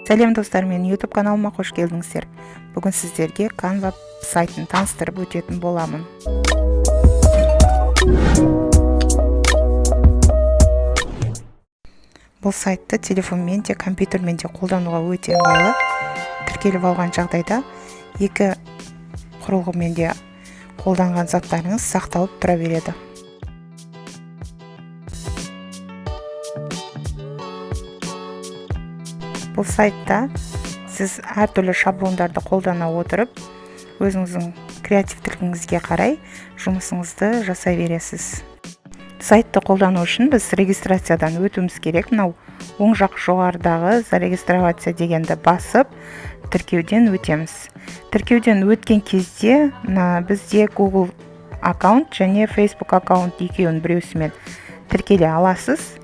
Сәлем достар, мен YouTube каналыма қош келдіңіздер. Бүгін сіздерге Canva сайтын таныстырып өтетін боламын. Бұл сайтты телефонмен де, компьютермен де қолдануға өте ыңғайлы. Тіркеліп алған жағдайда екі құрылғымен де қолданған заттарыңыз сақталып тұра береді. Бұл сайтта сіз әртүрлі шаблондарды қолдана отырып, өзіңіздің креативтілігіңізге қарай жұмысыңызды жасай бересіз. Сайтты қолдану үшін біз регистрациядан өтуіміз керек. Мынау оң жақ жоғарыдағы зарегистрация дегенді басып, тіркеуден өтеміз. Тіркеуден өткен кезде бізде Google аккаунт және Facebook аккаунт екеуін біреусімен тіркеле аласыз.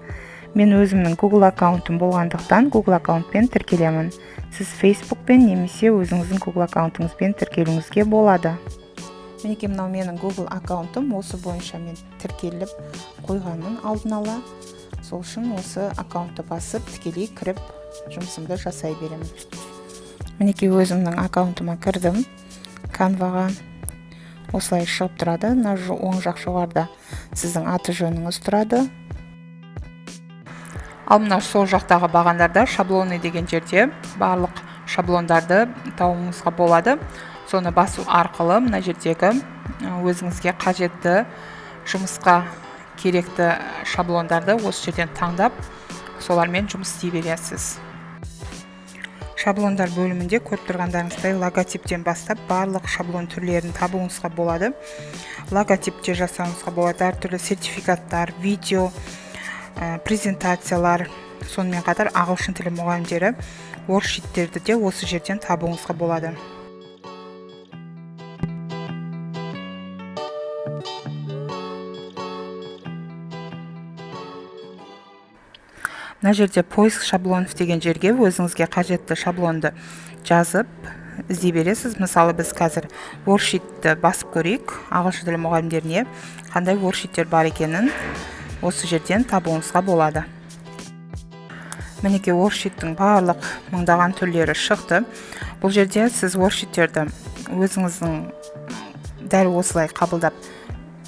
Мен өзімнің Google аккаунтым болғандықтан Google аккаунтпен тіркелемін. Сіз Facebookпен немесе өзіңіздің Google аккаунтыңызбен тіркелуіңізге болады. Мінекей мынау менің Google аккаунтым, осы бойынша мен тіркеліп қойғанмын алдын ала. Сол үшін осы аккаунтты басып, тікелей кіріп жұмысымды жасай беремін. Мінекей өзімнің аккаунтыма кірдім. Canvaға осылай шығып тұрады. Оң жақ жоғарыда сіздің аты жөніңіз тұрады. Ал мына сол жақтағы бағандарда шаблоны деген жерде барлық шаблондарды табуыңызға болады. Соны басу арқылы мына жердегі өзіңізге қажетті жұмысқа керекті шаблондарды осы жерден таңдап, солармен жұмыс істей бересіз. Шаблондар бөлімінде көріп тұрғандарыңыздай логотиптен бастап барлық шаблон түрлерін табуыңызға болады. Логотипте жасауыңызға болады, әртүрлі сертификаттар, видео, презентациялар, сонымен қатар ағылшын тілі мұғалімдері воркшиттерді де осы жерден табуыңызға болады. Мына жерде поиск шаблонов деген жерге өзіңізге қажетті шаблонды жазып іздей бересіз. Мысалы, біз қазір воркшитті басып көрейік. Ағылшын тілі мұғалімдеріне қандай воркшиттер бар екенін осы жерден табуыңызға болады. Мінекей воркшиттің барлық мыңдаған түрлері шықты. Бұл жерде сіз воркшиттерді өзіңіздің дәл осылай қабылдап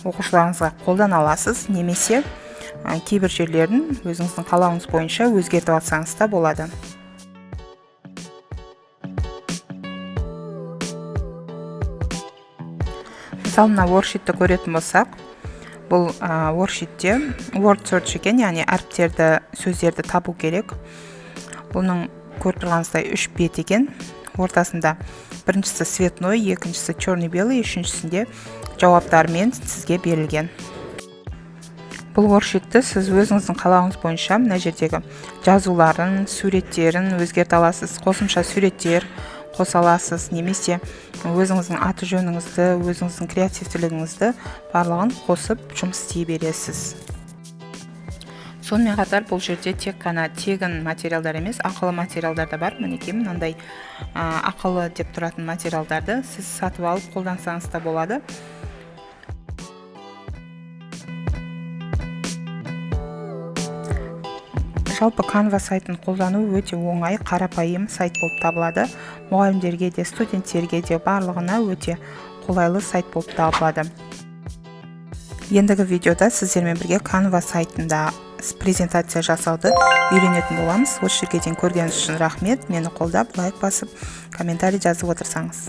оқушыларыңызға қолдана аласыз, немесе кейбір жерлерін өзіңіздің қалауыңыз бойынша өзгертіп алсаңыз да болады. Мысалы, мына воркшитті көретін болсақ, бұл воркшитте word search екен, яғни әріптерді, сөздерді табу керек. Бұның көріп тұрғаныңыздай 3 бет екен. Ортасында біріншісі цветной, екіншісі черный-белый, үшіншісінде жауаптармен сізге берілген. Бұл воркшитті сіз өзіңіздің қалауыңыз бойынша мына жердегі жазуларын, суреттерін өзгерте аласыз. Қосымша суреттер қоса аласыз, немесе өзіңіздің аты жөніңізді, өзіңіздің креативтілігіңізді барлығын қосып жұмыс істей бересіз. Сонымен қатар бұл жерде тек қана тегін материалдар емес, ақылы материалдар да бар. Мінекей мынандай ақылы деп тұратын материалдарды сіз сатып алып қолдансаңыз да болады. Жалпы Canva сайтын қолдану өте оңай, қарапайым сайт болып табылады. Мұғалімдерге де, студенттерге де барлығына өте қолайлы сайт болып табылады. Ендігі видеода сіздермен бірге Canva сайтында презентация жасауды үйренетін боламыз. Осы жерге дейін көргеніңіз үшін рахмет. Мені қолдап, лайк басып, комментарий жазып отырсаңыз.